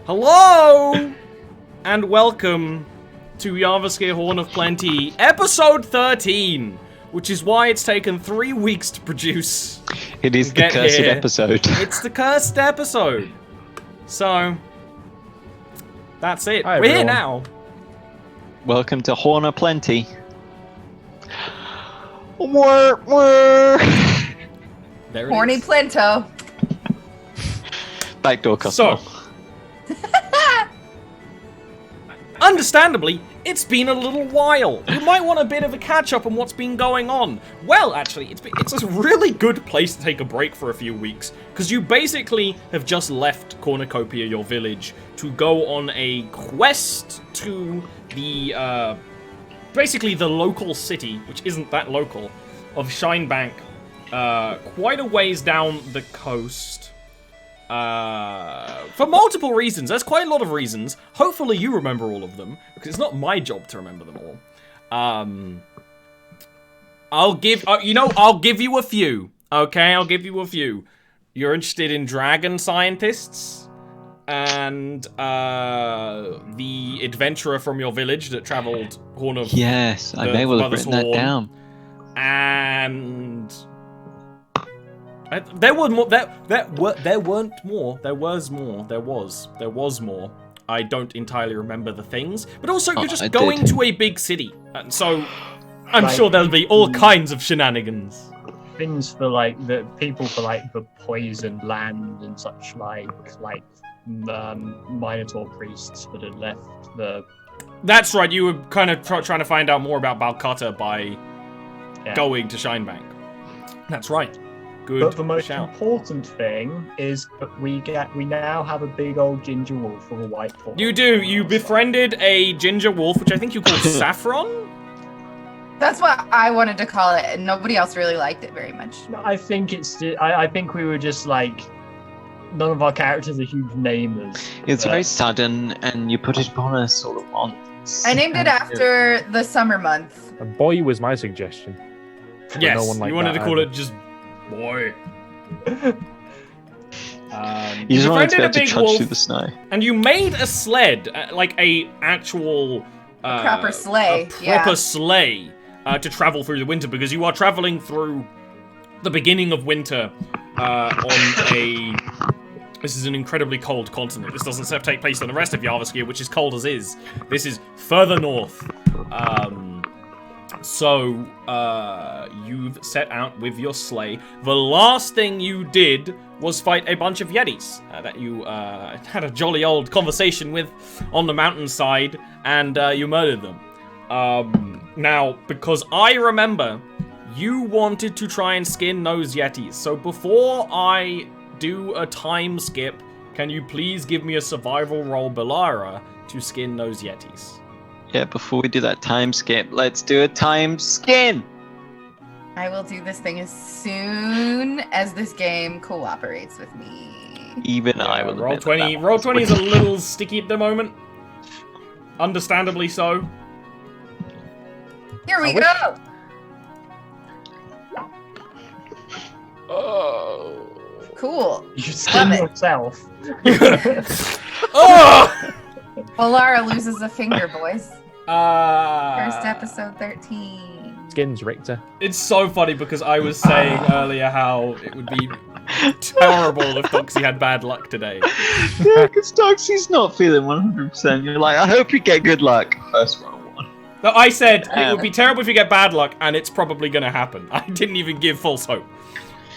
Hello, and welcome to Jarviskjir Horn of Plenty, episode 13, which is why it's taken 3 weeks to produce. It is the cursed episode. It's the cursed episode. So, that's it. Hi, We're here everyone. now. Welcome to Horn of Plenty. There it Horny is. Plento. Backdoor customer. So, understandably, it's been a little while. You might want a bit of a catch-up on what's been going on. Well, actually, it's a really good place to take a break for a few weeks, because you basically have just left Cornucopia, your village, to go on a quest to the, basically the local city, which isn't that local, of Shinebank, quite a ways down the coast. For multiple reasons. There's quite a lot of reasons. Hopefully you remember all of them, because it's not my job to remember them all. I'll give you a few. Okay, I'll give you a few. You're interested in dragon scientists and the adventurer from your village that traveled Horn of Yes, I may well have written that down. And there were more. There weren't more. There was more. I don't entirely remember the things, but also you're just going to a big city, and so I'm sure there'll be all kinds of shenanigans. Things for like the people for like the poisoned land and such like Minotaur priests that had left the. That's right. You were kind of trying to find out more about Balcutta by going to Shinebank. That's right. Good But the most shout. important thing is that we now have a big old ginger wolf with a white paw. You do. You befriended a ginger wolf, which I think you called Saffron. That's what I wanted to call it, and nobody else really liked it very much. I think I think we were just like, none of our characters are huge namers. It's very sudden, and you put it upon us all at once. I named it after the summer month. A boy was my suggestion. Yes, no one liked you wanted that to call either. it just boy. You just wanted to befriended be a able to big trudge wolf, through the snow. and you made a sled, like a actual Proper sleigh, a proper sleigh to travel through the winter, because you are traveling through the beginning of winter on a. This is an incredibly cold continent. This doesn't take place on the rest of Jarviskjir, which is cold as is. This is further north. So, you've set out with your sleigh. The last thing you did was fight a bunch of Yetis that you had a jolly old conversation with on the mountainside, and you murdered them. Now, because I remember, you wanted to try and skin those Yetis. So before I do a time skip, can you please give me a survival roll, Belara, to skin those Yetis? Yeah, before we do that time skip, let's do a time skin! I will do this thing as soon as this game cooperates with me. Even I will roll admit 20. that Roll was 20 is a wicked. little sticky at the moment. Understandably so. Here we go. Oh. Cool. You skin Love it. yourself. Oh! Well, Lara loses a finger, boys. First First episode 13. Skins, Richter. It's so funny because I was saying earlier how it would be terrible if Doxy had bad luck today. Yeah, because Doxy's not feeling 100%. You're like, I hope you get good luck. First roll one. No, I said it would be terrible if you get bad luck, and it's probably going to happen. I didn't even give false hope.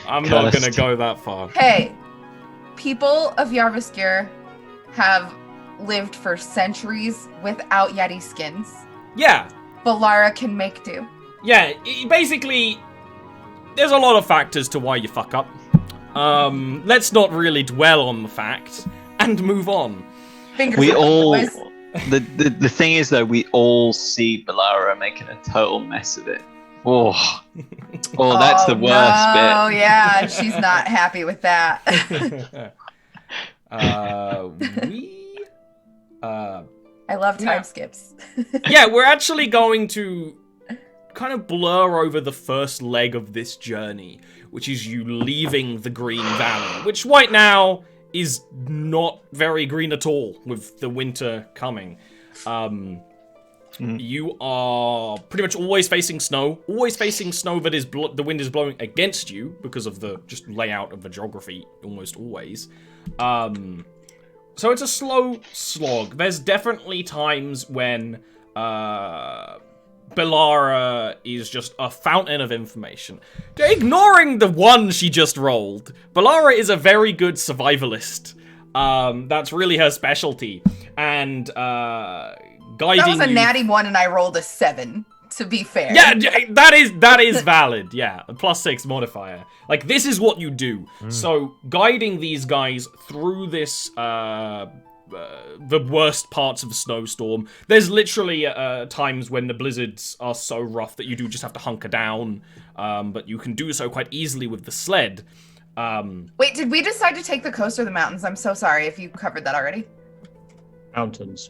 I'm not going to go that far. Hey, people of Jarviskjir have lived for centuries without Yeti skins. Yeah. But Lara can make do. Yeah, basically, there's a lot of factors to why you fuck up. Let's not really dwell on the fact and move on. Fingers We crossed, all. boys. The thing is, though, we all see Balara making a total mess of it. Oh, that's the worst Oh bit. yeah, she's not happy with that. I love time skips. Yeah, we're actually going to kind of blur over the first leg of this journey, which is you leaving the Green Valley, which right now is not very green at all with the winter coming. You are pretty much always facing snow that is the wind is blowing against you because of the just layout of the geography almost always. So it's a slow slog. There's definitely times when Balara is just a fountain of information. Ignoring the one she just rolled, Balara is a very good survivalist. That's really her specialty. And guiding That was a you... natty 1 and I rolled a 7, to be fair. Yeah, that is valid. Yeah, a +6 modifier. Like, this is what you do. So, guiding these guys through this, the worst parts of the snowstorm. There's literally times when the blizzards are so rough that you do just have to hunker down, but you can do so quite easily with the sled. Wait, did we decide to take the coast or the mountains? I'm so sorry if you covered that already. Mountains.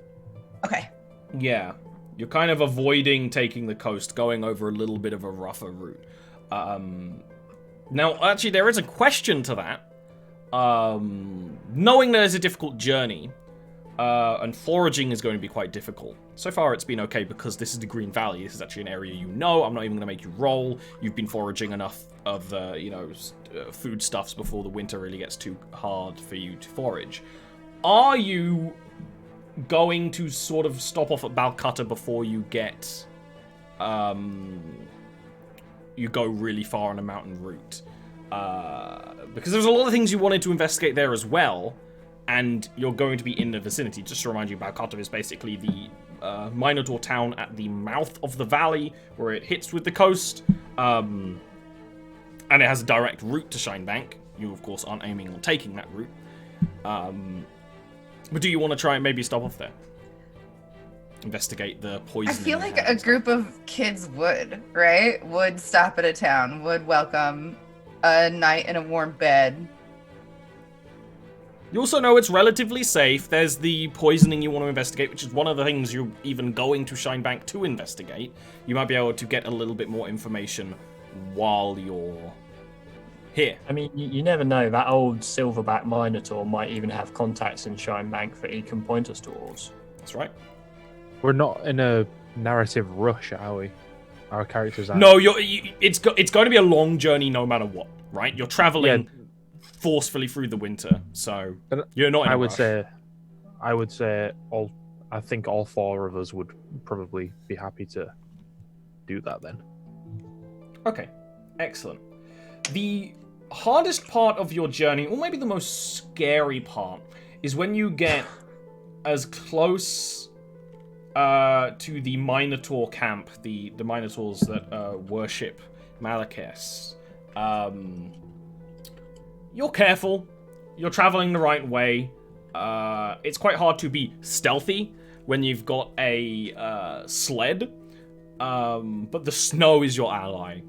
Okay. Yeah, you're kind of avoiding taking the coast, going over a little bit of a rougher route. Now, actually, there is a question to that. Knowing that it's a difficult journey, and foraging is going to be quite difficult. So far, it's been okay because this is the Green Valley. This is actually an area you know. I'm not even going to make you roll. You've been foraging enough of, foodstuffs before the winter really gets too hard for you to forage. Are you going to sort of stop off at Balcutta before you get, you go really far on a mountain route? Because there's a lot of things you wanted to investigate there as well, and you're going to be in the vicinity. Just to remind you, Balcutta is basically the Minotaur town at the mouth of the valley, where it hits with the coast, and it has a direct route to Shinebank. You, of course, aren't aiming on taking that route. But do you want to try and maybe stop off there? Investigate the poisoning. I feel like a group of kids would, right? Would stop at a town, would welcome a night in a warm bed. You also know it's relatively safe. There's the poisoning you want to investigate, which is one of the things you're even going to Shinebank to investigate. You might be able to get a little bit more information while you're here. I mean, you never know. That old silverback Minotaur might even have contacts in Shinebank that he can point us towards. That's right. We're not in a narrative rush, are we? Our characters are. No, it's going to be a long journey no matter what, right? You're traveling forcefully through the winter, so you're not in a rush. I would say I think all four of us would probably be happy to do that then. Okay, excellent. The hardest part of your journey, or maybe the most scary part, is when you get as close to the Minotaur camp, the Minotaurs that worship Malachus. You're careful. You're traveling the right way. It's quite hard to be stealthy when you've got a sled, but the snow is your ally.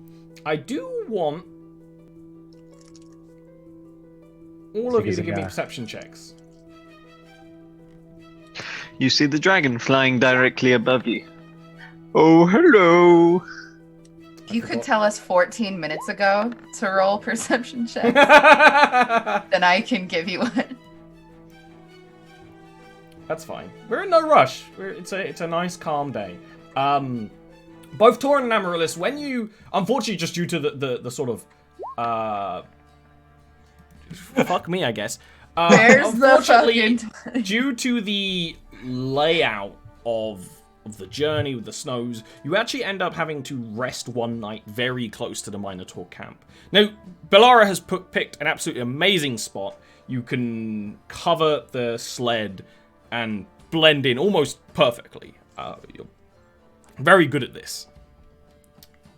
I do want all of you to give me perception checks. You see the dragon flying directly above you. Oh, hello. You could tell us 14 minutes ago to roll perception checks, then I can give you one. That's fine. We're in no rush. It's a nice, calm day. Both Torin and Amaryllis, when you... Unfortunately, just due to the sort of... fuck me, I guess. There's the fucking... due to the layout of the journey with the snows, you actually end up having to rest one night very close to the Minotaur camp. Now, Balara has picked an absolutely amazing spot. You can cover the sled and blend in almost perfectly. You're very good at this.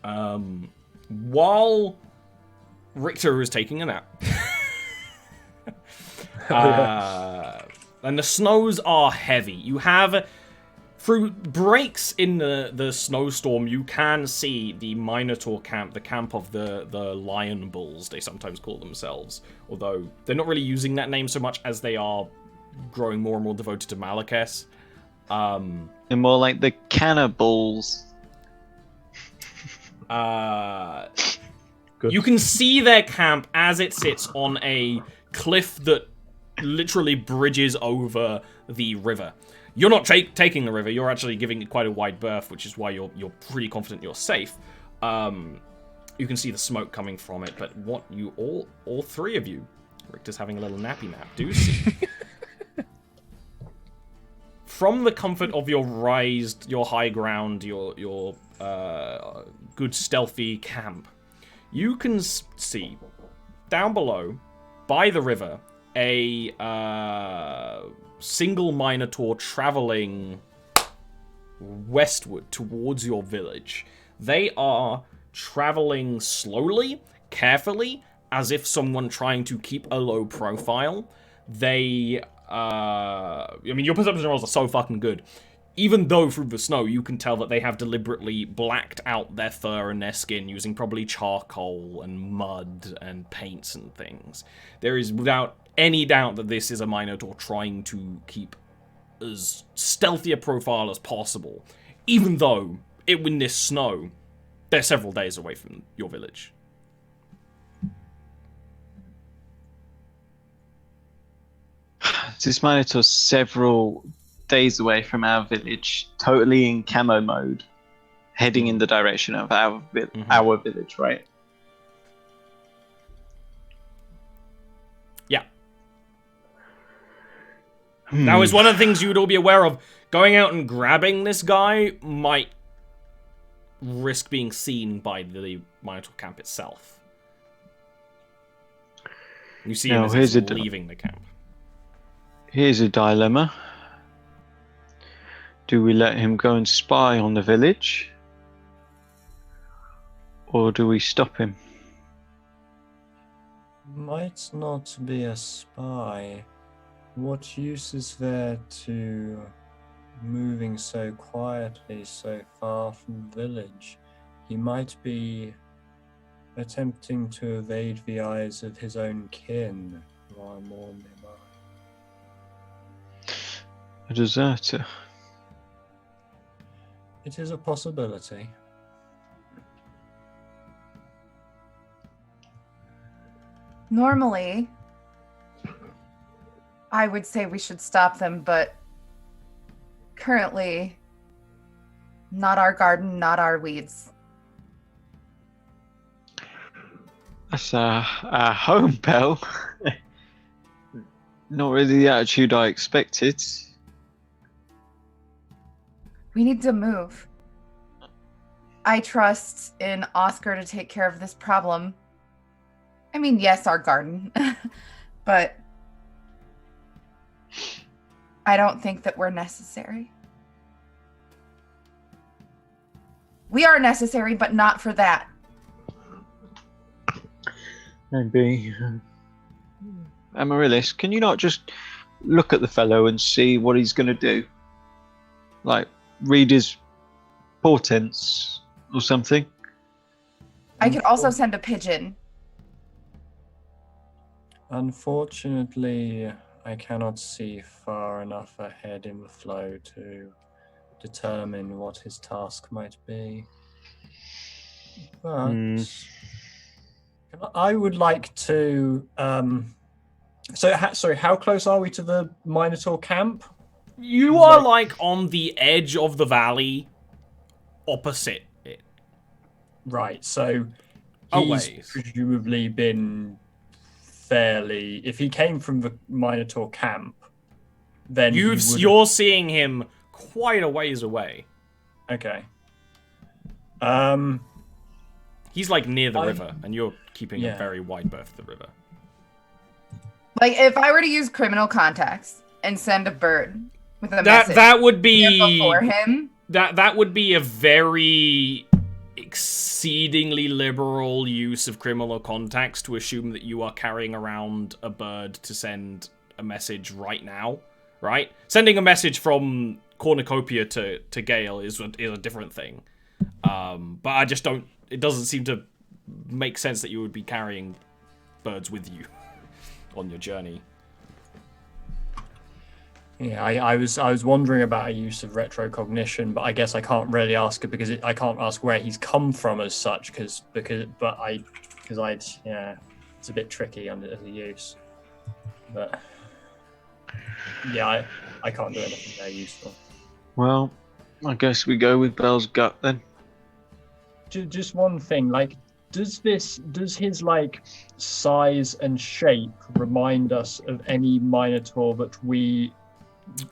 While Richter is taking a nap. And the snows are heavy. You have, through breaks in the snowstorm, you can see the Minotaur camp, the camp of the Lion Bulls, they sometimes call themselves. Although, they're not really using that name so much as they are growing more and more devoted to Malakes. They're more like the cannibals. You can see their camp as it sits on a cliff that literally bridges over the river. You're not taking the river, you're actually giving it quite a wide berth, which is why you're pretty confident you're safe. You can see the smoke coming from it, but what you all three of you, Richter's having a little nappy nap, do see. From the comfort of your high ground, your good stealthy camp, you can see down below, by the river, a single Minotaur traveling westward towards your village. They are traveling slowly, carefully, as if someone trying to keep a low profile. They, I mean, your perception rolls are so fucking good. Even though through the snow, you can tell that they have deliberately blacked out their fur and their skin using probably charcoal and mud and paints and things. There is without any doubt that this is a Minotaur trying to keep as stealthy a profile as possible. Even though, in this snow, they're several days away from your village. This Minotaur's several days away from our village, totally in camo mode, heading in the direction of our village, right? Yeah. Now, is one of the things you would all be aware of, going out and grabbing this guy might risk being seen by the Minotaur camp itself. You see him as he's leaving the camp. Here's a dilemma. Do we let him go and spy on the village? Or do we stop him? Might not be a spy. What use is there to moving so quietly so far from the village? He might be attempting to evade the eyes of his own kin who are more nearby. A deserter. It is a possibility. Normally, I would say we should stop them, but currently, not our garden, not our weeds. That's our home, Belle. Not really the attitude I expected. We need to move. I trust in Oscar to take care of this problem. I mean, yes, our garden, but I don't think that we're necessary. We are necessary, but not for that. Maybe. Amaryllis, can you not just look at the fellow and see what he's going to do? Like, read his portents or something? I could also send a pigeon. Unfortunately, I cannot see far enough ahead in the flow to determine what his task might be. But I would like to. Sorry, how close are we to the Minotaur camp? You are like on the edge of the valley, opposite it. Right, so Always. he's presumably been fairly. If he came from the Minotaur camp, then you're seeing him quite a ways away. Okay. He's like near the river, and you're keeping a very wide berth of the river. Like, if I were to use criminal contacts and send a bird with a message that would be before him, that would be a very exceedingly liberal use of criminal contacts to assume that you are carrying around a bird to send a message right now, right? Sending a message from Cornucopia to Gale is a different thing. But I just don't... It doesn't seem to make sense that you would be carrying birds with you on your journey. Yeah, I was wondering about a use of retrocognition, but I guess I can't really ask it because I can't ask where he's come from as such, it's a bit tricky under the use. But yeah, I can't do anything very useful. Well, I guess we go with Bell's gut then. Just one thing, like, does his like size and shape remind us of any Minotaur that we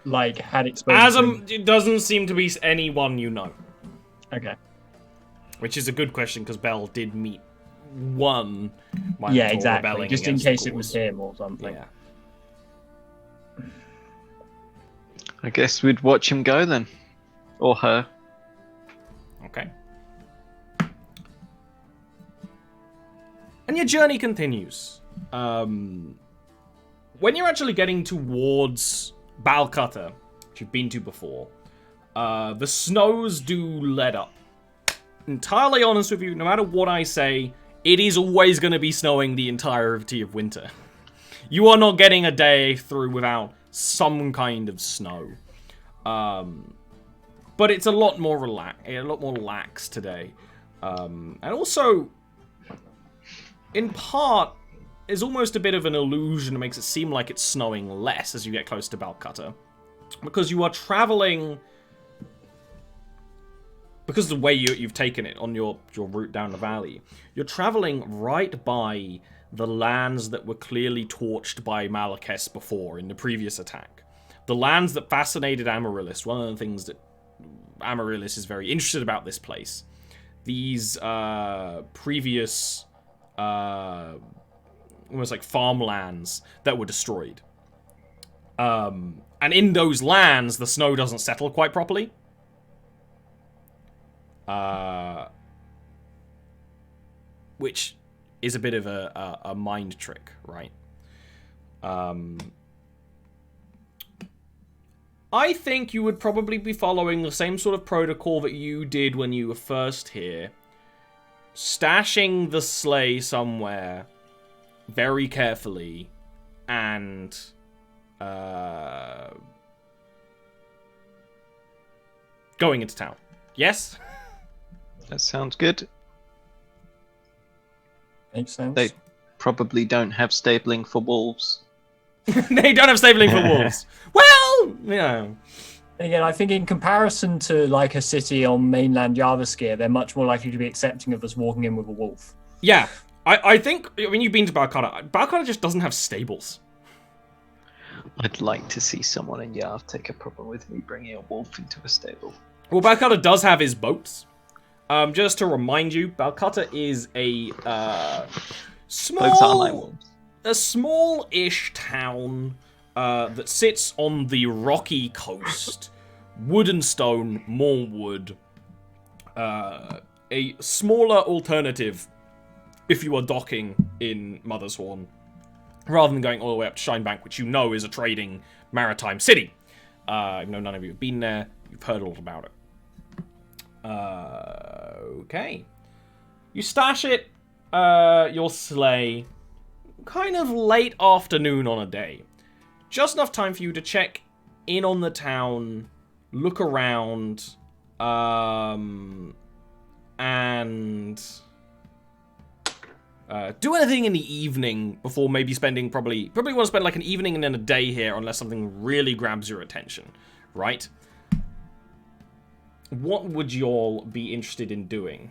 like had exposure to? It doesn't seem to be anyone you know. Okay. Which is a good question because Bell did meet one Minotaur. Yeah, exactly. rebelling Just in against case the it was cause. him or something. Yeah. I guess we'd watch him go then. Or her. Okay. And your journey continues. When you're actually getting towards Balcutta, which you've been to before, the snows do let up. Entirely honest with you, no matter what I say, it is always going to be snowing the entirety of winter. You are not getting a day through without some kind of snow. But it's a lot more lax today. And also, in part, is almost a bit of an illusion that makes it seem like it's snowing less as you get close to Balcutta. Because you are traveling... Because of the way you've taken it on your route down the valley, you're traveling right by the lands that were clearly torched by Malakes before in the previous attack. The lands that fascinated Amaryllis. One of the things that Amaryllis is very interested about this place. These previous... almost like farmlands that were destroyed. And in those lands, the snow doesn't settle quite properly. Which is a bit of a mind trick, right? I think you would probably be following the same sort of protocol that you did when you were first here. Stashing the sleigh somewhere very carefully and going into town. Yes? That sounds good. Makes sense. They probably don't have stabling for wolves. They don't have stabling for wolves. Well, yeah. Again, I think in comparison to like a city on mainland Jarviskjir, they're much more likely to be accepting of us walking in with a wolf. Yeah, I think when you've been to Balcutta just doesn't have stables. I'd like to see someone in Yarv take a problem with me bringing a wolf into a stable. Well, Balcutta does have his boats. Just to remind you, Balcutta is a Boats are like wolves. a small-ish town that sits on the rocky coast. Wood and stone, more wood. A smaller alternative if you are docking in Mothershorn, rather than going all the way up to Shinebank, which you know is a trading maritime city. I know none of you have been there. You've heard all about it. Okay. You stash it, your sleigh, kind of late afternoon on a day. Just enough time for you to check in on the town, look around, and do anything in the evening before maybe spending probably want to spend like an evening and then a day here unless something really grabs your attention, right? What would you all be interested in doing?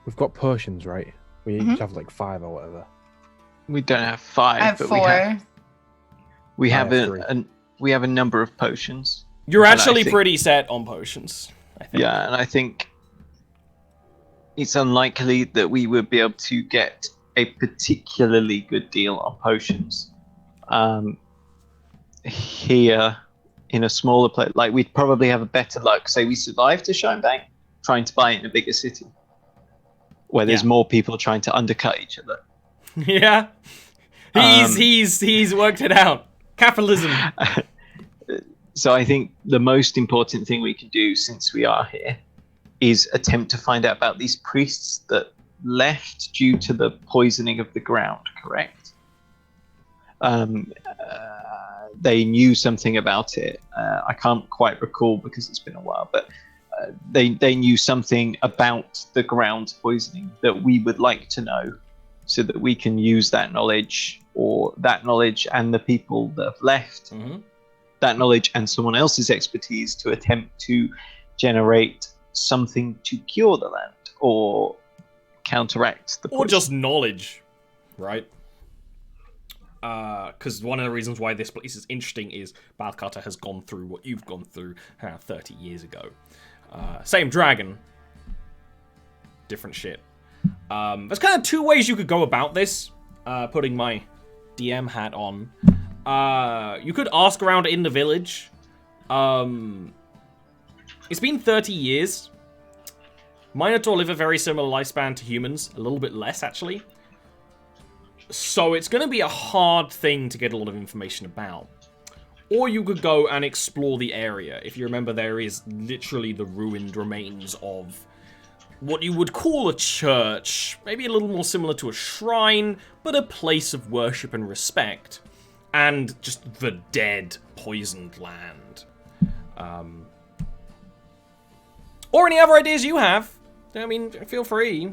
We've got potions, right? We each have like 5 or whatever. We don't have 5, I have but 4. we have three. we have a number of potions. You're And I actually think- pretty set on potions, I think. Yeah, and I think it's unlikely that we would be able to get a particularly good deal on potions. here in a smaller place, like we'd probably have a better luck. Say we survived to Shinebank, trying to buy it in a bigger city, where there's more people trying to undercut each other. Yeah, he's worked it out. Capitalism. So I think the most important thing we can do, since we are here, is attempt to find out about these priests that left due to the poisoning of the ground. Correct? They knew something about it. I can't quite recall because it's been a while, but they knew something about the ground poisoning that we would like to know, so that we can use that knowledge, or that knowledge and the people that have left, that knowledge and someone else's expertise, to attempt to generate something to cure the land or counteract the poison. Or just knowledge, right? Because one of the reasons why this place is interesting is Balcata has gone through what you've gone through 30 years ago. Same dragon, different shit. There's kind of two ways you could go about this, putting my DM hat on. You could ask around in the village. It's been 30 years. Minotaur live a very similar lifespan to humans, a little bit less actually. So it's going to be a hard thing to get a lot of information about. Or you could go and explore the area. If you remember, there is literally the ruined remains of what you would call a church, maybe a little more similar to a shrine, but a place of worship and respect, and just the dead, poisoned land. Or any other ideas you have. I mean, feel free.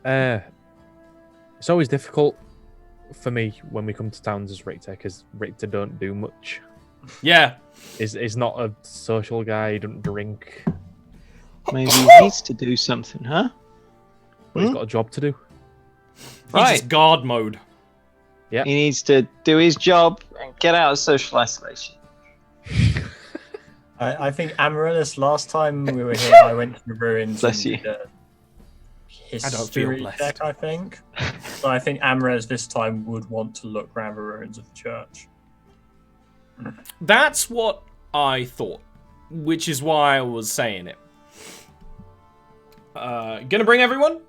It's always difficult for me when we come to towns as Richter, because Richter don't do much. Yeah. Is not a social guy, he doesn't drink. Maybe he needs to do something, huh? But he's got a job to do. He's just guard mode. Yeah. He needs to do his job and get out of social isolation. I think Amaryllis, last time we were here, I went to the ruins. Bless and you. did a I don't feel history blessed. check, I think. So I think Amaryllis this time would want to look around the ruins of the church. That's what I thought, which is why I was saying it. Gonna bring everyone?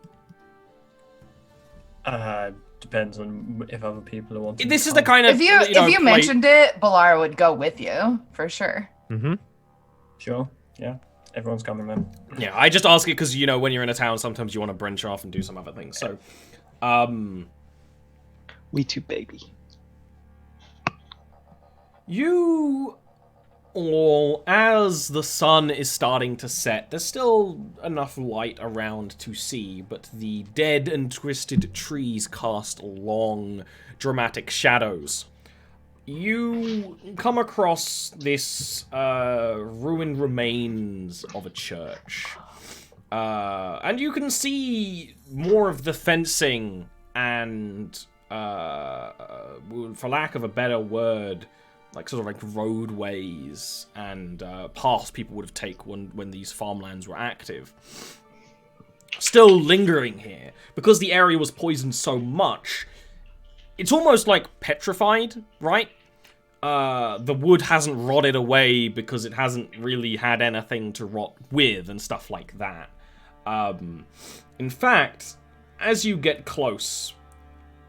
Depends on if other people are wanting. This to is the come. kind of If you mentioned it, Balara would go with you for sure. Mm-hmm. Sure. Yeah. Everyone's coming then. Yeah, I just ask it because, you know, when you're in a town, sometimes you want to branch off and do some other things. So, We too, baby. you all, as the sun is starting to set, there's still enough light around to see, but the dead and twisted trees cast long, dramatic shadows. You come across this ruined remains of a church. And you can see more of the fencing and, for lack of a better word, like sort of like roadways and paths people would have taken when these farmlands were active. Still lingering here. Because the area was poisoned so much, it's almost like petrified, right? The wood hasn't rotted away because it hasn't really had anything to rot with and stuff like that. In fact, as you get close,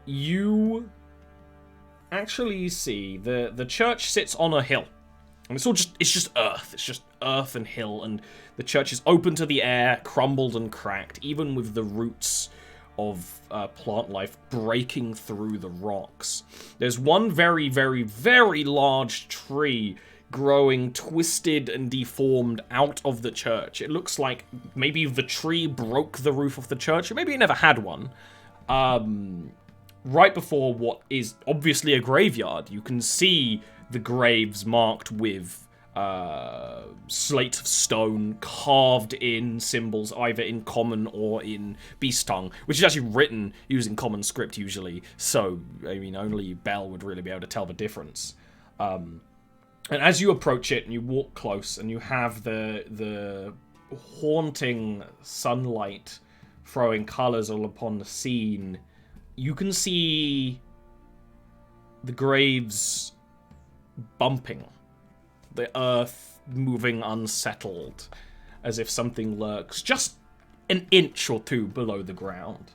you actually see the church sits on a hill. And it's just earth. It's just earth and hill, and the church is open to the air, crumbled and cracked, even with the roots of plant life breaking through the rocks. There's one very, very, very large tree growing twisted and deformed out of the church. It looks like maybe the tree broke the roof of the church, or maybe it never had one. Right before what is obviously a graveyard, you can see the graves marked with slate of stone, carved in symbols either in common or in beast tongue, which is actually written using common script usually, so I mean only Bell would really be able to tell the difference. And as you approach it and you walk close and you have the haunting sunlight throwing colors all upon the scene, you can see the graves bumping, the earth moving unsettled, as if something lurks just an inch or two below the ground.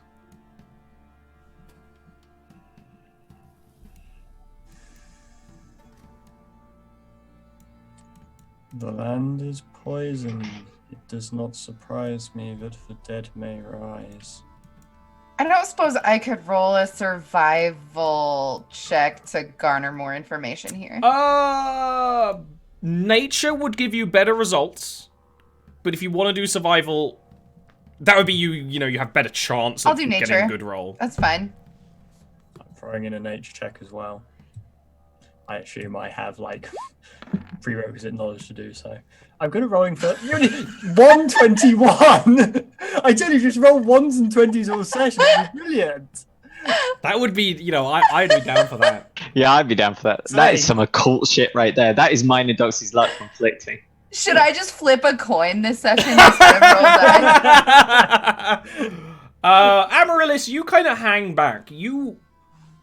The land is poisoned. It does not surprise me that the dead may rise. I don't suppose I could roll a survival check to garner more information here. Nature would give you better results, but if you want to do survival, that would be you have better chance I'll of do getting nature. a good roll. That's fine. I'm throwing in a nature check as well. I assume I have like prerequisite knowledge to do so. I'm good at rolling for 121. I tell you, just roll 1s and 20s all session. It's brilliant. That would be, I'd be down for that. Yeah, I'd be down for that. That is some occult shit right there. That is mine and Doxy's luck conflicting. Should I just flip a coin this session instead of roll dice? Amaryllis, you kind of hang back. You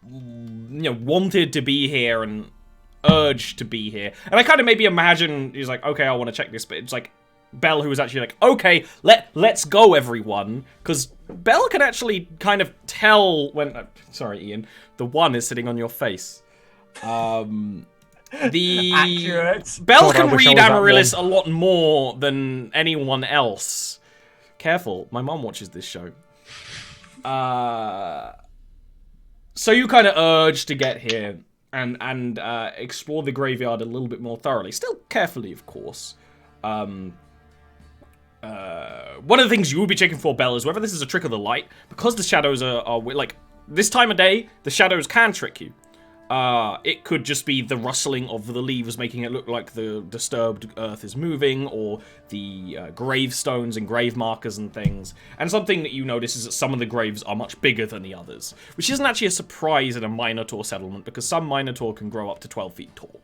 wanted to be here and urged to be here. And I kind of maybe imagine he's like, okay, I want to check this, but it's like Belle who was actually like, okay, let's go, everyone. Because Belle can actually kind of tell when... sorry, Ian. The 1 is sitting on your face. Accurate. Belle God, I can wish I read was that Amaryllis a one. lot more than anyone else. Careful, my mom watches this show. So you kind of urge to get here and explore the graveyard a little bit more thoroughly. Still carefully, of course. One of the things you will be checking for, Belle, is whether this is a trick of the light. Because the shadows are like, this time of day, the shadows can trick you. It could just be the rustling of the leaves making it look like the disturbed earth is moving, or the gravestones and grave markers and things. And something that you notice is that some of the graves are much bigger than the others, which isn't actually a surprise in a Minotaur settlement, because some Minotaur can grow up to 12 feet tall.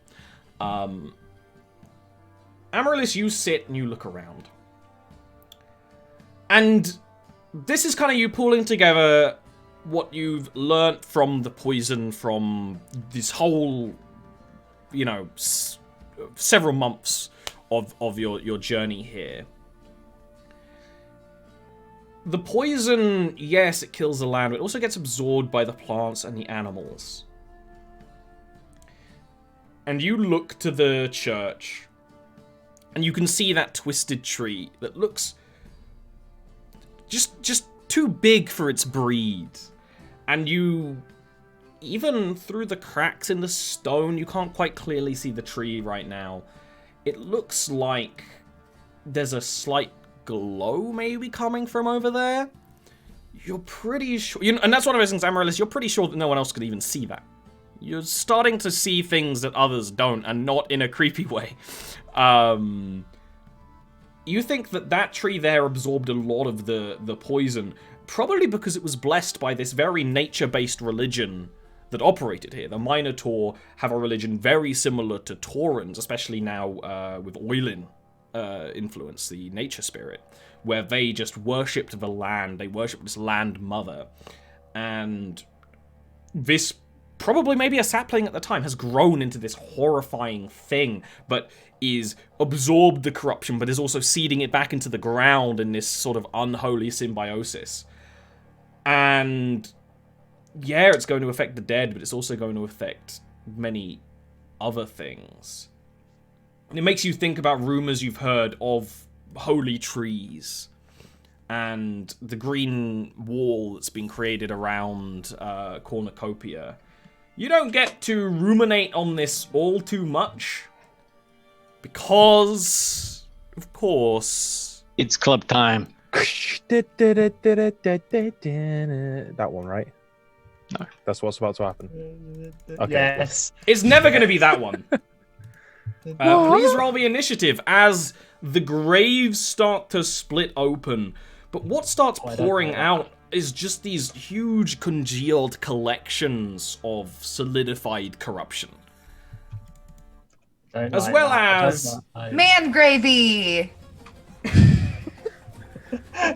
Amaryllis, you sit and you look around. And this is kind of you pulling together what you've learnt from the poison from this whole, several months of your journey here. The poison, yes, it kills the land, but it also gets absorbed by the plants and the animals. And you look to the church, and you can see that twisted tree that looks just too big for its breed. And you, even through the cracks in the stone, you can't quite clearly see the tree right now. It looks like there's a slight glow maybe coming from over there. You're pretty sure, and that's one of those things, Amaryllis, you're pretty sure that no one else could even see that. You're starting to see things that others don't, and not in a creepy way. You think that tree there absorbed a lot of the poison, probably because it was blessed by this very nature-based religion that operated here. The Minotaur have a religion very similar to Taurans, especially now with Oilin influence, the nature spirit, where they just worshipped the land. They worshipped this land mother. And this, probably maybe a sapling at the time, has grown into this horrifying thing, but is absorbed the corruption, but is also seeding it back into the ground in this sort of unholy symbiosis. And yeah, it's going to affect the dead, but it's also going to affect many other things. And it makes you think about rumors you've heard of holy trees and the green wall that's been created around Cornucopia. You don't get to ruminate on this all too much, because, of course, It's club time. That one, right? No. That's what's about to happen. Okay. Yes. it's never going to be that one. Please roll the initiative as the graves start to split open. But what starts I don't pouring know. out is just these huge congealed collections of solidified corruption. Don't As like well that. I don't as- like- Man gravy!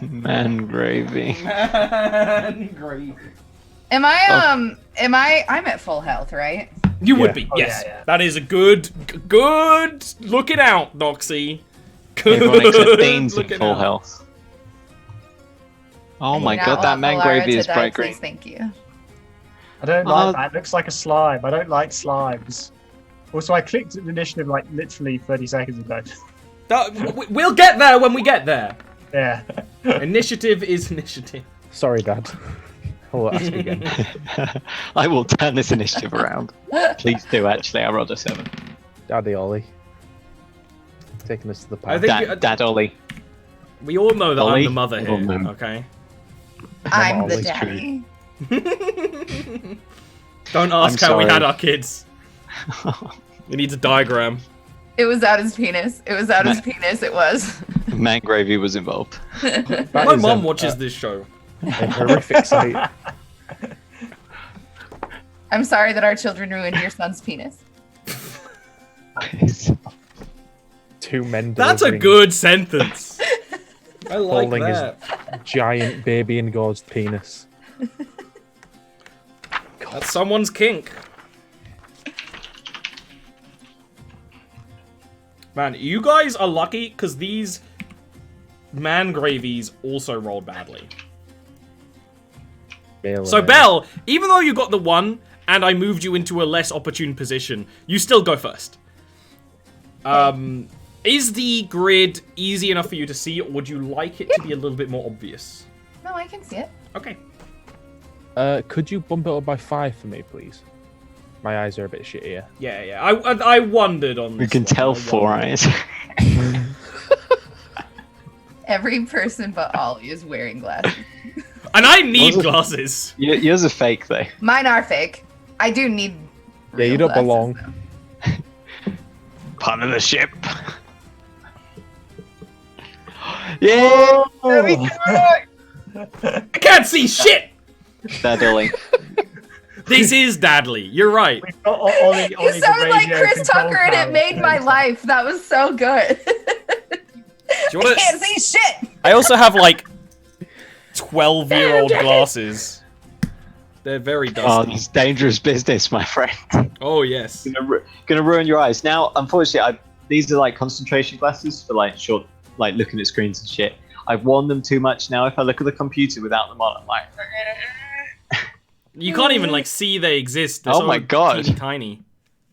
Man gravy. Gravy. Am I? I'm at full health, right? You would Yeah. be, Oh, yes. yeah. That is a good looking out, Noxie. Everyone except Good Dane's in looking full out. health. Oh I do my not god, that want Valara mangrove to is die, bright please, green. Thank you. I don't like that. It looks like a slime. I don't like slimes. Also, I clicked initiative like literally 30 seconds ago. We'll get there when we get there. Yeah. Initiative is initiative. Sorry, Dad. I'll ask again. I will turn this initiative around. Please do, actually. I rolled a 7. Daddy Ollie. Taking us to the I path. think Dad Ollie. we all know that I'm Ollie? the mother Oh, here, no. okay? I'm the always daddy. Don't ask I'm how we sorry. had our kids. We need a diagram. It was out his penis. It was out his penis. It was. Mangravey was involved. That My is mom a- watches this show. a horrific sight. I'm sorry that our children ruined your son's penis. Two men. That's a delivering good sentence. I like Holding his- that. giant baby engorged penis. That's someone's kink. Man, you guys are lucky because these mangravies also rolled badly. So Belle, even though you got the 1 and I moved you into a less opportune position, you still go first. Is the grid easy enough for you to see, or would you like it to be a little bit more obvious? No, I can see it. Okay. Could you bump it up by 5 for me, please? My eyes are a bit shittier. Yeah. I wondered on this We can one. tell I 4 wondered. eyes. Every person but Ollie is wearing glasses. And I need Wasn't- glasses. Yours are fake, though. Mine are fake. I do need. Yeah, you real don't glasses, belong. though. Part of the ship. Yeah! I can't see shit! Dad Ollie. This is Dadley. You're right. We've got Ollie, You Ollie the sounded like radio Chris control Tucker, and it tower. made my life. That was so good. Do you I wanna... can't see shit. I also have like 12-year-old glasses. They're very Oh, dusty. this is dangerous business, my friend. Oh, yes. Gonna ruin your eyes. Now, unfortunately, these are like concentration glasses for like short, like looking at screens and shit. I've worn them too much now. If I look at the computer without them on, I'm like, You can't even like see they exist. They're Oh so my God. teeny tiny.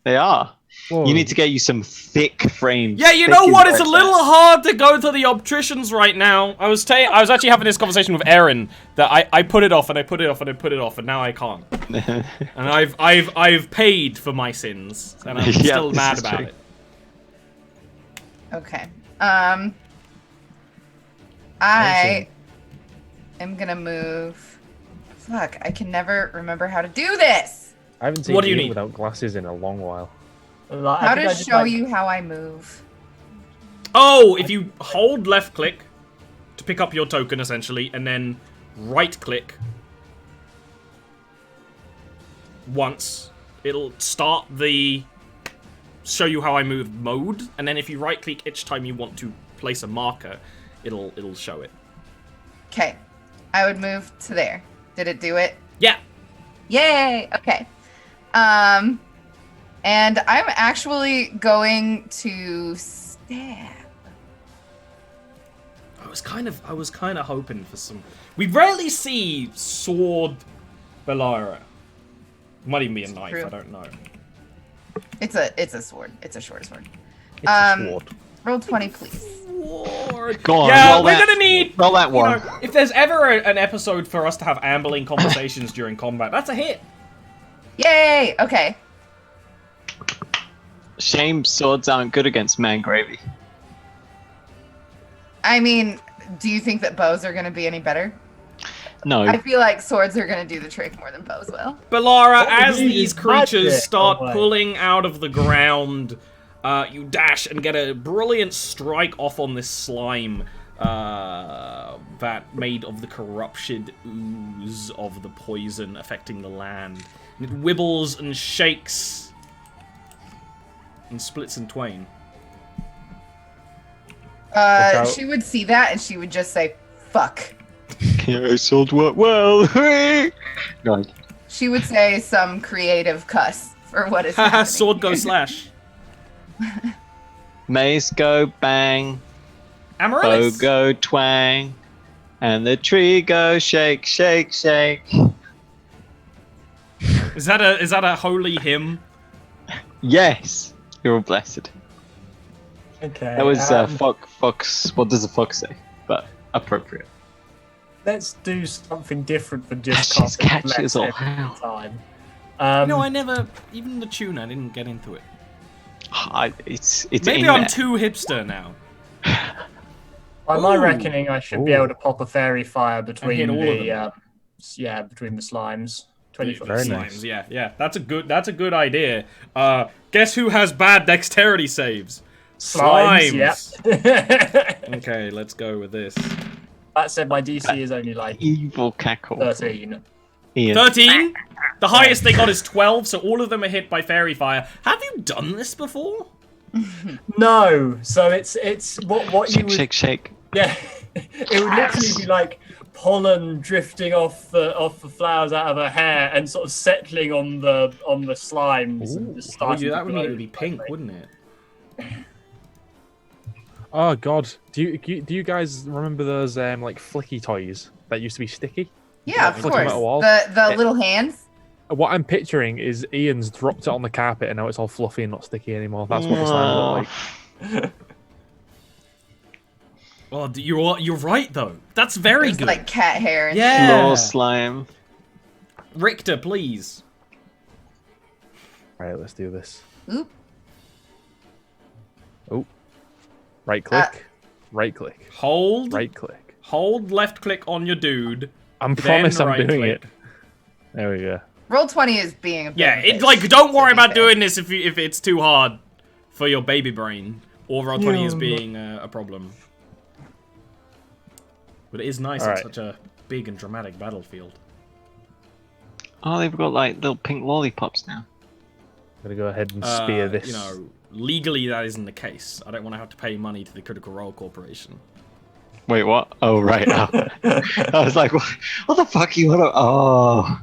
they are. Whoa. You need to get you some thick frames. Yeah, you thick know as what? It's a that. little hard to go to the opticians right now. I was actually having this conversation with Erin that I put it off and I put it off and I put it off and now I can't. And I've paid for my sins and I'm Yeah, still this mad is about true. it. Okay. I am gonna move. Fuck, I can never remember how to do this. I haven't seen What do you you need? without glasses in a long while. Like, I How think to I just, show like- you how I move. Oh, if you hold left click to pick up your token essentially and then right click once, it'll start the show you how I move mode, and then if you right click each time you want to place a marker, it'll show it. Okay. I would move to there. Did it do it? Yeah. Yay! Okay. And I'm actually going to stab. I was kind of hoping for some. We rarely see sword Valara. Might even be a knife, true. I don't know. It's a sword. It's a short sword. It's a sword. Roll 20, please. Sword. Go on, Yeah, roll we're that- gonna need. roll that You one. know, if there's ever an episode for us to have ambling conversations during combat, that's a hit. Yay! Okay. Shame swords aren't good against Mangravey. I mean, do you think that bows are going to be any better? No. I feel like swords are going to do the trick more than bows will. Balara, What we as need these is creatures magic. start Oh, wait. pulling out of the ground, you dash and get a brilliant strike off on this slime that made of the corrupted ooze of the poison affecting the land. And it wibbles and shakes and splits in twain. out. She would see that and she would just say, fuck. Yeah, sword work well. No. She would say some creative cuss for what is happening. Sword here. go slash. Mace go bang, bow Amaryllis. go twang, and the tree go shake, shake, shake. Is that a holy hymn? Yes, you're all blessed. Okay. That was fox. What does a fox say? But appropriate. Let's do something different than That's just just copying catchy as left all every hell. time. No, I never. Even the tune, I didn't get into it. It's Maybe in I'm there. too hipster now. By my Ooh. reckoning, I should be able to pop a fairy fire between hit all of the them. between the slimes. The 20 Very slimes, nice. yeah. That's a good idea. Guess who has bad dexterity saves? Slimes. Yep. Okay, let's go with this. That said, my DC is only like Evil cackle. 13. Ian. 13. The highest they got is 12, so all of them are hit by fairy fire. Have you done this before? No, so it's what you Shake, would shake, shake. yeah. It would literally be like pollen drifting off the flowers out of her hair and sort of settling on the slimes. And just starting that to would mean it glow would be pink, slightly. wouldn't it? Oh god, do you guys remember those like flicky toys that used to be sticky? Yeah, of Flick 'em at course. a wall. The little hands. What I'm picturing is Ian's dropped it on the carpet and now it's all fluffy and not sticky anymore. That's what the slime look like. Oh, you're right though. That's very There's good. like cat hair. And Yeah. Floor slime. Richter, please. Right, let's do this. Oop. Oh, right click, right click, Hold. right click. Hold left click on your dude. I then promise I'm right doing click. it. There we go. Roll 20 is being a bit Yeah, of a it bitch, like don't worry to be about fair. doing this if it's too hard for your baby brain or roll 20 is being a problem. But it is nice on Alright. such a big and dramatic battlefield. Oh, they've got like little pink lollipops now. I'm gonna go ahead and spear this. You know, legally that isn't the case. I don't want to have to pay money to the Critical Role Corporation. Wait, what? Oh, right. Oh. I was like, what the fuck you want to... Oh.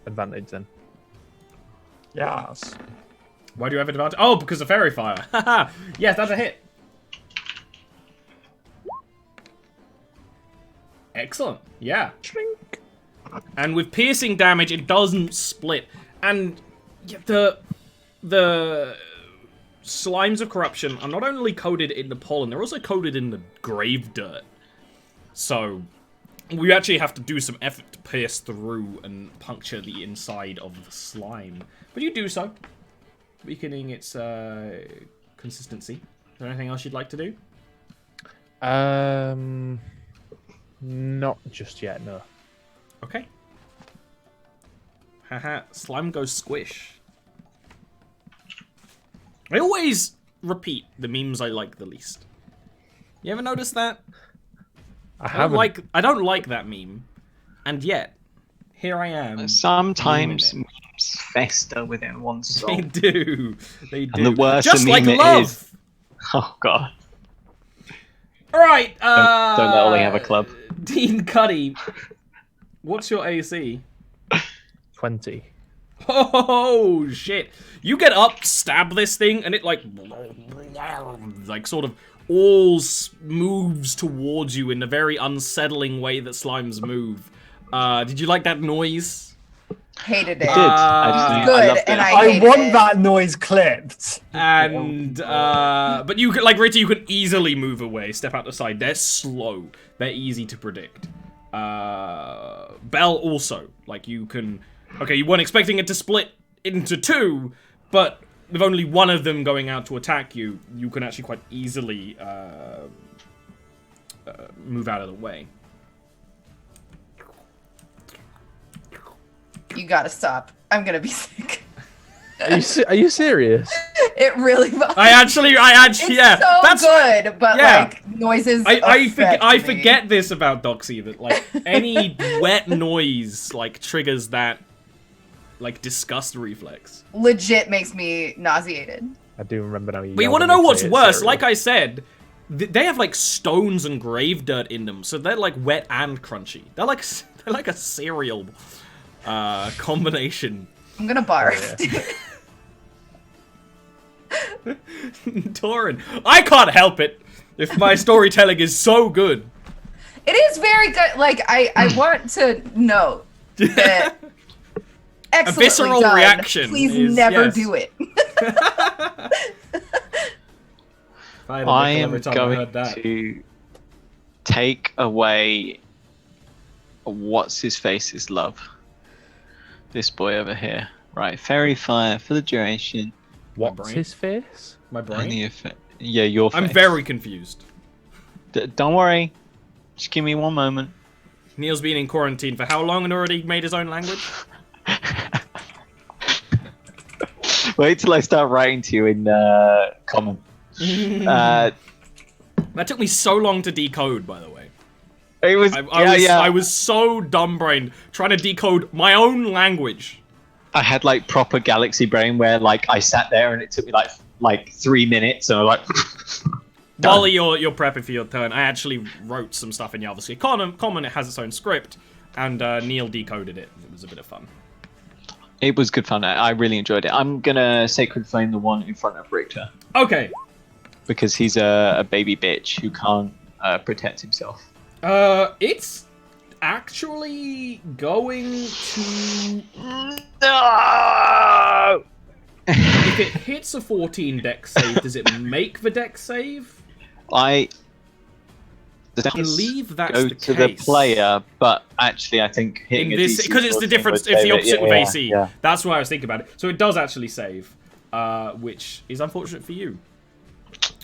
Advantage then. Yes. Why do you have advantage? Oh, because of Fairy Fire. Haha. Yes, that's a hit. Excellent. Yeah. Shrink. And with piercing damage, it doesn't split. And yeah, the slimes of corruption are not only coated in the pollen, they're also coated in the grave dirt. So we actually have to do some effort to pierce through and puncture the inside of the slime. But you do so, weakening its consistency. Is there anything else you'd like to do? Not just yet, no. Okay. Haha, slime goes squish. I always repeat the memes I like the least. You ever notice that? I don't like that meme. And yet, here I am. Sometimes memeing memes fester within one's They soul. do. They do. And the worse Just a like meme it love. is. Oh, God. Alright, Don't let Ollie have a club. Dean Cuddy, what's your AC? 20. Oh shit! You get up, stab this thing, and it like sort of all moves towards you in a very unsettling way that slimes move. Did you like that noise? Hated it. I did. Actually, Good, I loved it. and I I hated want it. that noise clipped. And but you could like Rita, you can easily move away, step out the side. They're slow. They're easy to predict. Bell also, like you can. Okay, you weren't expecting it to split into two, but with only one of them going out to attack you, you can actually quite easily move out of the way. You gotta stop. I'm gonna be sick. Are you serious? It really was. I actually, It's yeah, so that's. good, but yeah. like noises. I forget this about Doxy, that like any wet noise like triggers that like disgust reflex. Legit makes me nauseated. I do remember now. But you want to know what's worse? Like I said, they have like stones and grave dirt in them, so they're like wet and crunchy. They're like a cereal combination. I'm gonna barf. Torin, I can't help it if my storytelling is so good. It is very good. Like, I want to note that excellently A visceral done. reaction. Please never do it. I am going to take away what's his face's love. This boy over here. Right, fairy fire for the duration. What's his face? My brain? Yeah, your face. I'm very confused. Don't worry. Just give me one moment. Neil's been in quarantine for how long and already made his own language? Wait till I start writing to you in common. That took me so long to decode, by the way. It was I was so dumb-brained trying to decode my own language. I had like proper galaxy brain where like I sat there and it took me like 3 minutes and I was like While you're prepping for your turn, I actually wrote some stuff in Jarviskjir. Common, it has its own script, and Neil decoded it. It was a bit of fun. It was good fun. I really enjoyed it. I'm gonna Sacred Flame the one in front of Richter. Okay. Because he's a baby bitch who can't protect himself. It's actually going to... No! If it hits a 14 dex save, does it make the dex save? I believe that's go the to case. The player, but actually I think hitting in this, because it's the difference. It's the opposite with AC. Yeah. That's why I was thinking about it. So it does actually save, which is unfortunate for you.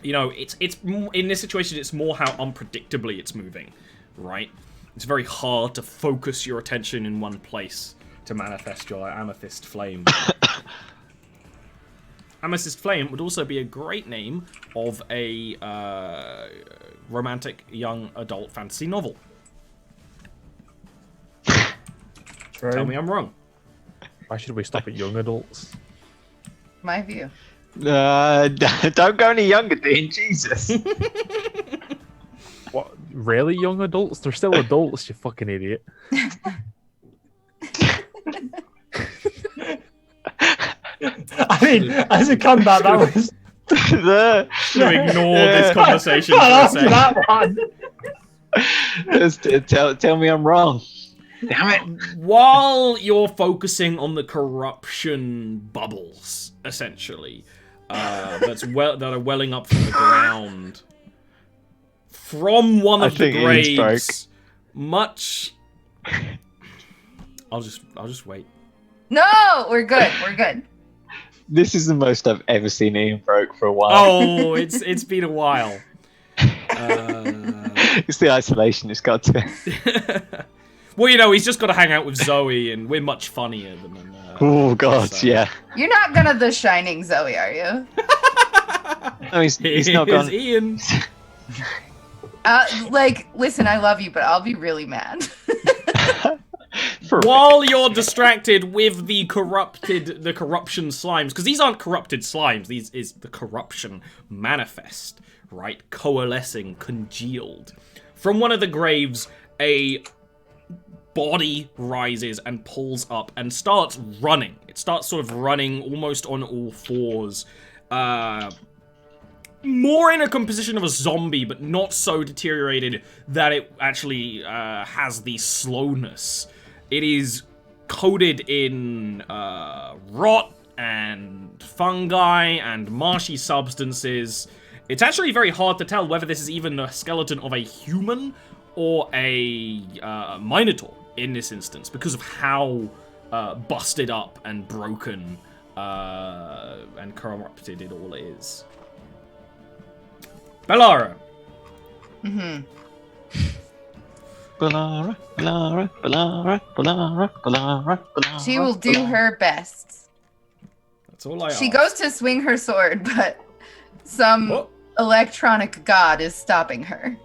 You know, it's in this situation, it's more how unpredictably it's moving, right? It's very hard to focus your attention in one place to manifest your Amethyst Flame. Amethyst Flame would also be a great name of a romantic young adult fantasy novel. True. Tell me I'm wrong. Why should we stop at young adults? My view. Don't go any younger, Dean. Jesus. What? Really young adults? They're still adults, you fucking idiot. I mean, as a comeback, that was... the... To ignore this conversation for a After second. that one. Just tell me I'm wrong. Damn it. While you're focusing on the corruption bubbles, essentially, that are welling up from the ground, from one of the graves, much... I'll just wait. No, we're good. We're good. This is the most I've ever seen Ian broke for a while. Oh, it's been a while. It's the isolation. It's got to. Well, you know, he's just got to hang out with Zoe, and we're much funnier than. Oh God, so. yeah. You're not gonna The Shining Zoe, are you? No, he's not gone. Ian. Like, listen, I love you, but I'll be really mad. While you're distracted with the corruption slimes, because these aren't corrupted slimes, these is the corruption manifest, right? Coalescing, congealed. From one of the graves, a body rises and pulls up and starts running. It starts sort of running almost on all fours. More in a composition of a zombie, but not so deteriorated that it actually has the slowness. It is coated in rot and fungi and marshy substances. It's actually very hard to tell whether this is even a skeleton of a human or a minotaur in this instance because of how busted up and broken and corrupted it all is. Bellara. Mm-hmm. She will do her best. That's all I She ask. goes to swing her sword, but some electronic god is stopping her.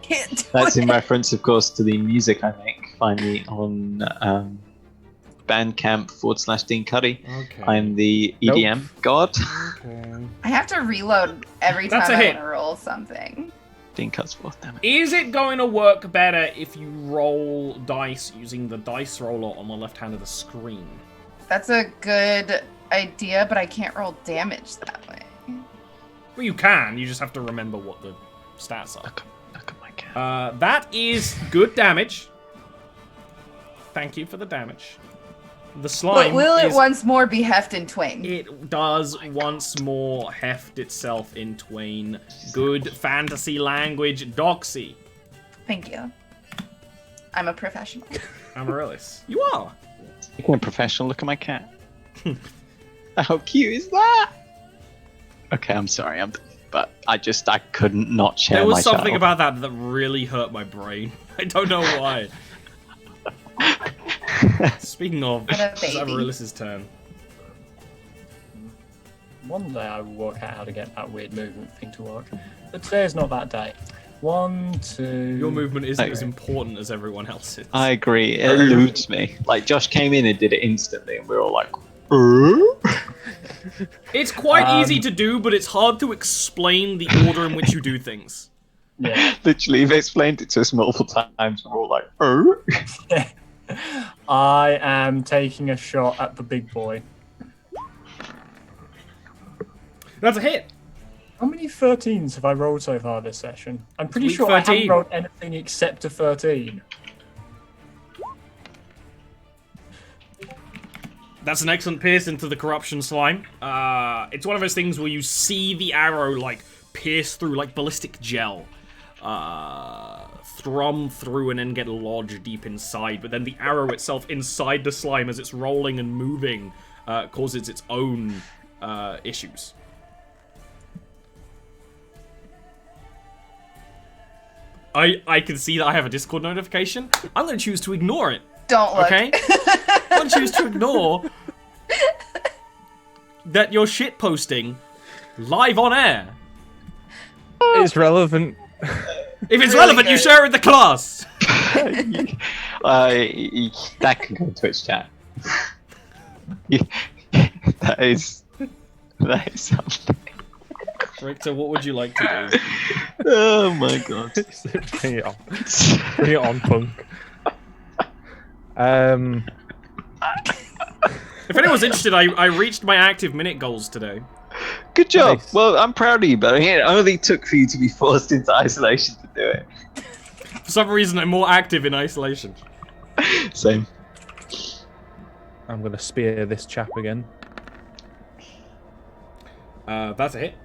Can't do That's it. in reference, of course, to the music I make. Find me on Bandcamp /Dean Cuddy. Okay. I'm the EDM god. Okay. I have to reload every time That's a I hit. want to roll something. 15 cuts forth damage. Is it going to work better if you roll dice using the dice roller on the left hand of the screen? That's a good idea, but I can't roll damage that way. Well, you can. You just have to remember what the stats are. Look at my cat. That is good damage. Thank you for the damage. The slime But will it once more be heft in twain? It does once more heft itself in twain. Good fantasy language, Doxy. Thank you. I'm a professional. Amaryllis. You are. Speaking of professional, look at my cat. How cute is that? Okay, I'm sorry, but I couldn't not share my There was something channel. about that really hurt my brain. I don't know why. Speaking of, it's Amaryllis' turn. One day I will work out how to get that weird movement thing to work. But today is not that day. 1, 2... Your movement isn't as important as everyone else's. I agree. It eludes me. Like, Josh came in and did it instantly, and we were all like, It's quite easy to do, but it's hard to explain the order in which you do things. Yeah. Literally, they've explained it to us multiple times, and we're all like, I am taking a shot at the big boy. That's a hit. How many 13s have I rolled so far this session? I'm pretty Week sure I 13. haven't rolled anything except a 13. That's an excellent pierce into the corruption slime. It's one of those things where you see the arrow like pierce through like ballistic gel, thrum through and then get lodged deep inside. But then the arrow itself inside the slime, as it's rolling and moving, causes its own issues. I can see that I have a Discord notification. I'm going to choose to ignore it. Don't look. Okay? I'm going to choose to ignore that you're shitposting live on air. It's relevant. If it's Really relevant, you good. share it with the class. that can go in Twitch chat. that is something. Richter, what would you like to do? Oh my god. Bring it on. Bring it on, punk. If anyone's interested, I reached my active minute goals today. Good job. Nice. Well, I'm proud of you, but it only took for you to be forced into isolation to do it. For some reason, I'm more active in isolation. Same. I'm gonna spear this chap again. That's a hit.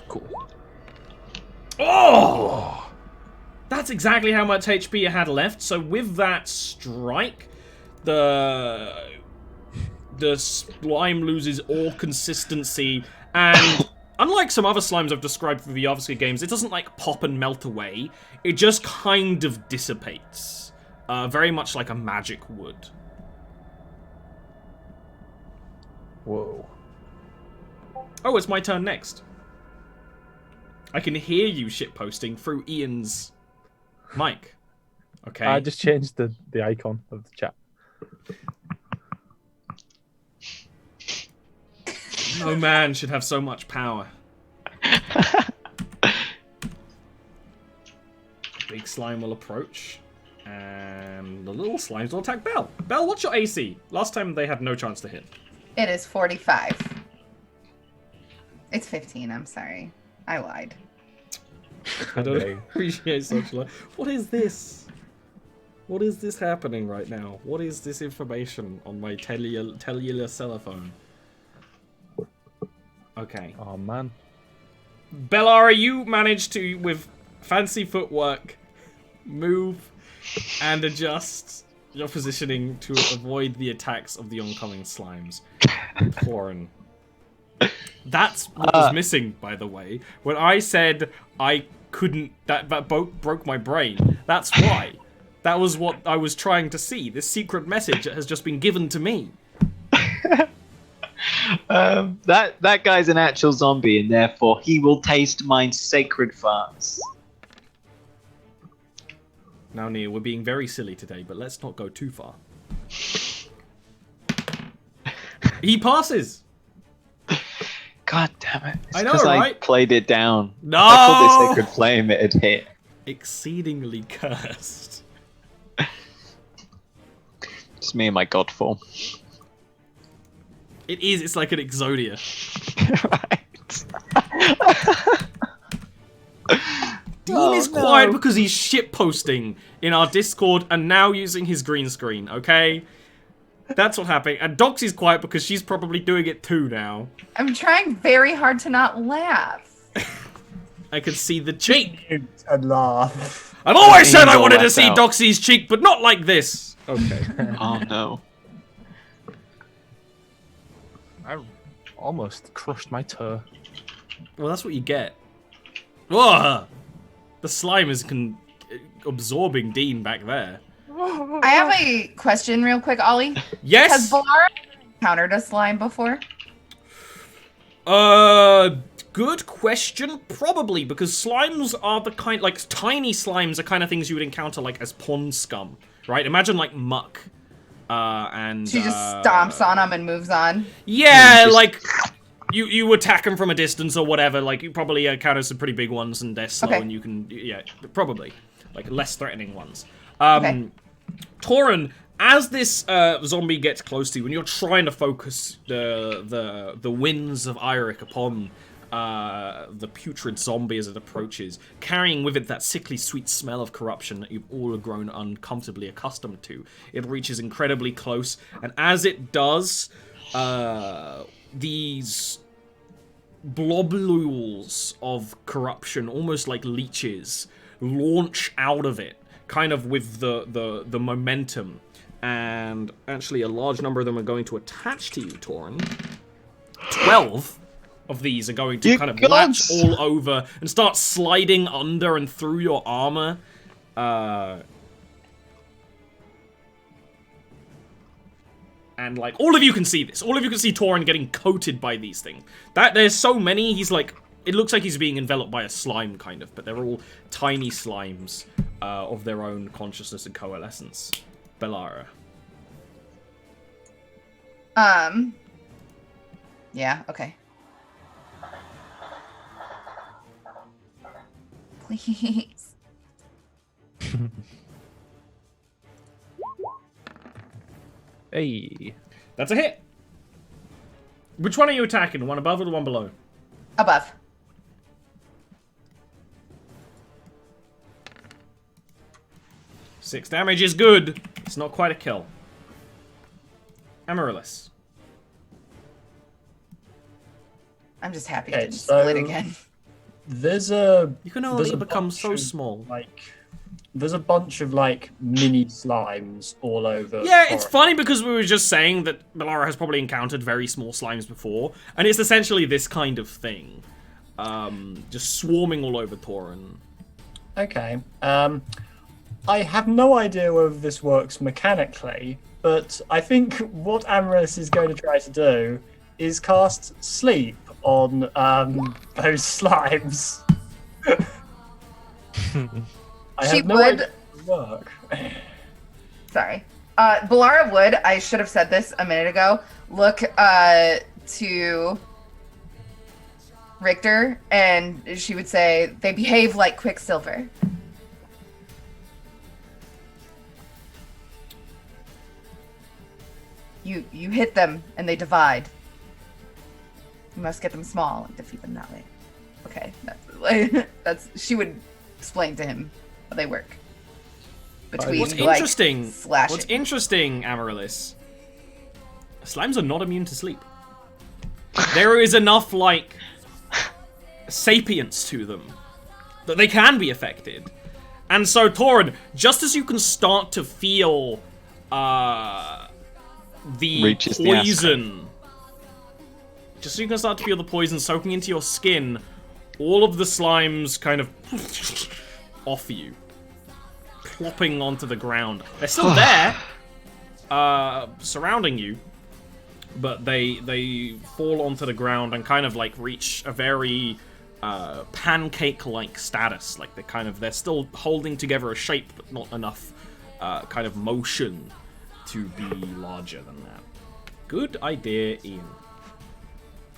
Cool. Oh! That's exactly how much HP it had left. So with that strike, the slime loses all consistency, and unlike some other slimes I've described for the Jarviskjir games, it doesn't like pop and melt away. It just kind of dissipates, very much like a magic would. Whoa. Oh, it's my turn next. I can hear you shitposting through Ian's mic. Okay. I just changed the icon of the chat. No man should have so much power. Big slime will approach, and the little slimes will attack Belle. Belle, what's your AC? Last time they had no chance to hit. It is 45. It's 15, I'm sorry. I lied. I don't Okay. appreciate such love. What is this? What is this happening right now? What is this information on my cellular cell phone? Okay. Oh man. Bellara, you managed to, with fancy footwork, move and adjust your positioning to avoid the attacks of the oncoming slimes. Porin. That's what was missing, by the way. When I said I couldn't, that broke my brain. That's why. That was what I was trying to see. This secret message that has just been given to me. That guy's an actual zombie, and therefore he will taste my sacred farts. Now, Neil, we're being very silly today, but let's not go too far. He passes. God damn it. It's I know, 'cause I right? played it down. No! If I called it Sacred Flame, it'd hit. Exceedingly cursed. It's me and my god form. It is, it's like an Exodia. Dean is quiet because he's shitposting in our Discord and now using his green screen, okay? That's what happened. And Doxy's quiet because she's probably doing it too now. I'm trying very hard to not laugh. I can see the cheek. And laugh. I've always said I Angel wanted to left see out. Doxy's cheek, but not like this. Okay. Oh no. I almost crushed my toe. Well, that's what you get. Whoa! The slime is absorbing Dean back there. I have a question real quick, Ollie. Has Yes! Valara encountered a slime before? Good question. Probably, because slimes are the kind, like, tiny slimes are kind of things you would encounter, like, as pond scum, right? Imagine, like, muck. And She just stomps on them and moves on. Yeah, just- like, you attack them from a distance or whatever, like, you probably encounter some pretty big ones and they're slow Okay. and you can, yeah, probably. Like, less threatening ones. Okay. Torin, as this zombie gets close to you, and you're trying to focus the winds of Iric upon the putrid zombie as it approaches, carrying with it that sickly sweet smell of corruption that you've all grown uncomfortably accustomed to. It reaches incredibly close, and as it does, these globules of corruption, almost like leeches, launch out of it, kind of with the momentum. And actually, a large number of them are going to attach to you, Torin. 12 of these are going to You kind of gods! latch all over and start sliding under and through your armor. And, like, all of you can see this. All of you can see Torin getting coated by these things. There's so many, he's like... It looks like he's being enveloped by a slime, kind of, but they're all tiny slimes of their own consciousness and coalescence. Bellara. Yeah, okay. Please. Hey. That's a hit. Which one are you attacking? The one above or the one below? Above. Six damage is good. It's not quite a kill. Amaryllis. I'm just happy Okay, it didn't split so- again. There's a You can only There's a become bunch so of, small. there's a bunch of like mini slimes all over. Yeah, the it's forest. funny because we were just saying that Bellara has probably encountered very small slimes before, and it's essentially this kind of thing. Just swarming all over Torin. Okay. I have no idea whether this works mechanically, but I think what Amaryllis is going to try to do is cast sleep on those slimes. I She have no would- idea if it will work. Sorry. Bellara would, I should have said this a minute ago, look to Richter, and she would say, they behave like Quicksilver. You hit them, and they divide. You must get them small and defeat them that way. Okay, that's she would explain to him how they work. Between What's like, interesting? slashing. What's interesting, Amaryllis? Slimes are not immune to sleep. There is enough like sapience to them that they can be affected. And so, Torin, just as you can start to feel the Reaches the poison, just so you can start to feel the poison soaking into your skin, all of the slimes kind of off you, plopping onto the ground. They're still there, surrounding you, but they fall onto the ground and kind of like reach a very pancake-like status. Like they're still holding together a shape, but not enough kind of motion to be larger than that. Good idea, Ian.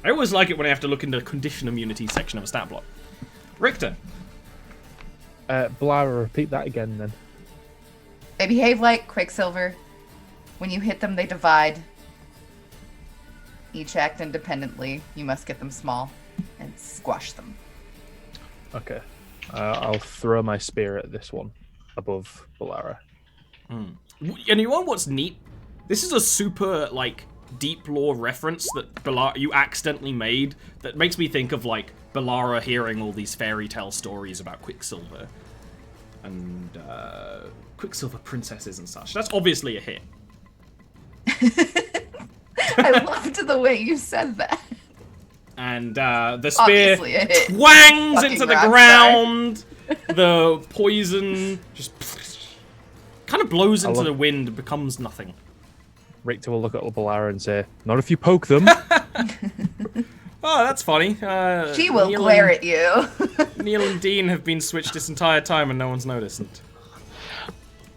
I always like it when I have to look into the condition immunity section of a stat block. Richter. Blara, repeat that again then. They behave like Quicksilver. When you hit them, they divide. Each act independently. You must get them small and squash them. Okay. I'll throw my spear at this one above Blara. And you know what's neat? This is a super, like, deep lore reference that you accidentally made that makes me think of, like, B'Elara hearing all these fairy tale stories about Quicksilver. And, Quicksilver princesses and such. That's obviously a hit. I loved the way you said that. And, the spear Obviously a hit. twangs Fucking into the rock ground. The poison just kind of blows into the wind and becomes nothing. Richter will look at B'Elara and say, "Not if you poke them." Oh, that's funny. She will glare at you. Neil and Dean have been switched this entire time and no one's noticed.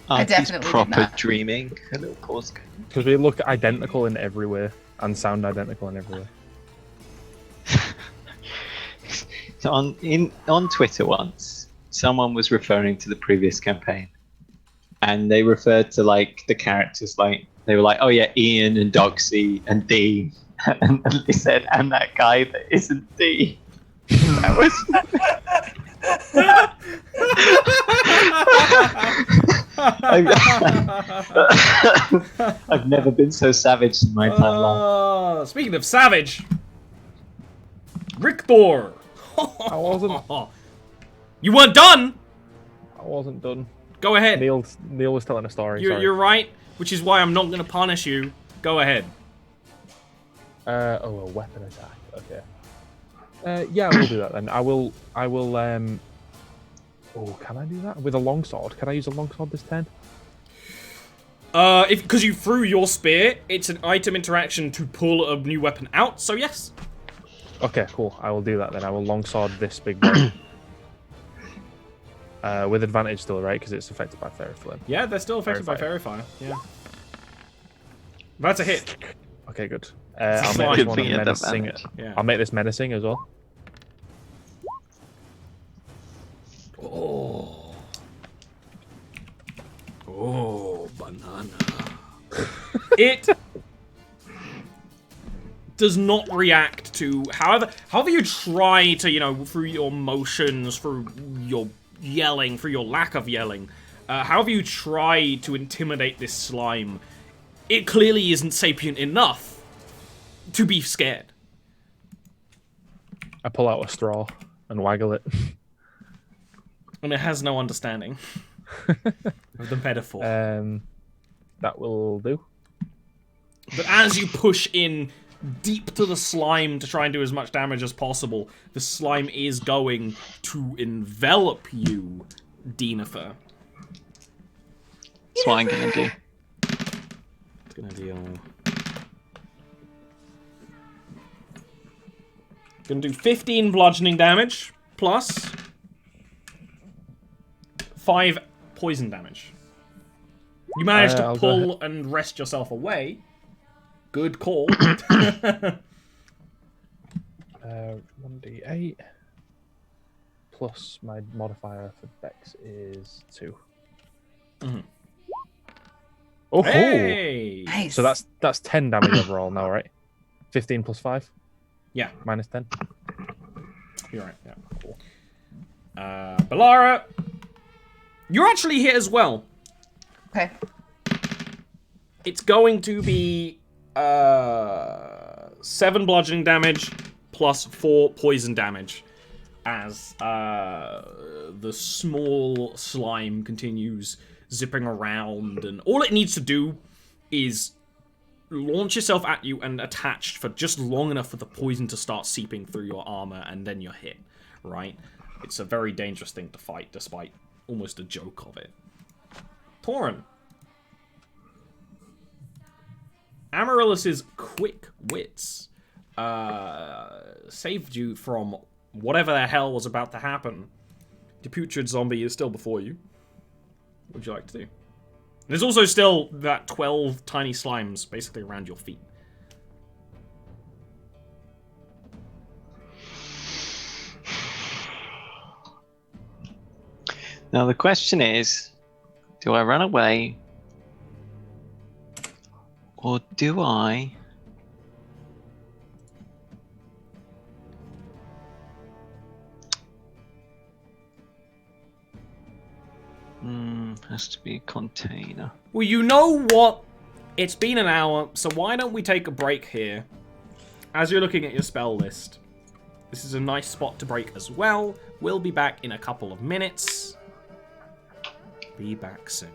I He's definitely did proper not. dreaming. A little pause. Because we look identical in every way and sound identical in every way. So on Twitter once, someone was referring to the previous campaign, and they referred to like the characters like they were like, "Oh yeah, Ian and Doxy and Dean," and they said, "And that guy that isn't Dean." That was. I've never been so savage in my entire life. Speaking of savage, Richter. I wasn't. You weren't done. I wasn't done. Go ahead. Neil was telling a story. You're right, which is why I'm not going to punish you. Go ahead. A weapon attack. Okay. Yeah, I will do that then. I will. Oh, can I do that with a longsword? Can I use a longsword this turn? Because you threw your spear, it's an item interaction to pull a new weapon out. So yes. Okay, cool. I will do that then. I will longsword this big boy. With advantage still, right? Because it's affected by fairy flame. Yeah, they're still affected by fairy fire. Yeah. That's a hit. Okay, good. It's I'll a make slide. this one Good thing you had menacing. advantage. Yeah. I'll make this menacing as well. Oh, banana. It does not react to however you try to, through your motions, through your yelling, through your lack of yelling, however you try to intimidate this slime, it clearly isn't sapient enough to be scared. I pull out a straw and waggle it. And it has no understanding of the metaphor. That will do. But as you push in deep to the slime to try and do as much damage as possible, the slime is going to envelop you, Denifer. That's what I'm gonna do. It's gonna deal. Gonna do 15 bludgeoning damage plus 5 poison damage. You managed to I'll go pull and wrest yourself away. Good call. 1d8 plus my modifier for Dex is 2. Mhm. Oh, Hey! Nice. so that's 10 damage overall now, right? 15 plus 5 Yeah, minus 10. you're right. Yeah, cool. B'Elara, you're actually hit as well. Okay. It's going to be 7 bludgeoning damage plus 4 poison damage as the small slime continues zipping around, and all it needs to do is launch itself at you and attach for just long enough for the poison to start seeping through your armor, and then you're hit, right? It's a very dangerous thing to fight, despite almost a joke of it. Tauren. Amaryllis's quick wits saved you from whatever the hell was about to happen. The putrid zombie is still before you. What would you like to do? There's also still that 12 tiny slimes basically around your feet. Now the question is, do I run away? Or do I... has to be a container. Well, you know what? It's been an hour, so why don't we take a break here? As you're looking at your spell list. This is a nice spot to break as well. We'll be back in a couple of minutes. Be back soon.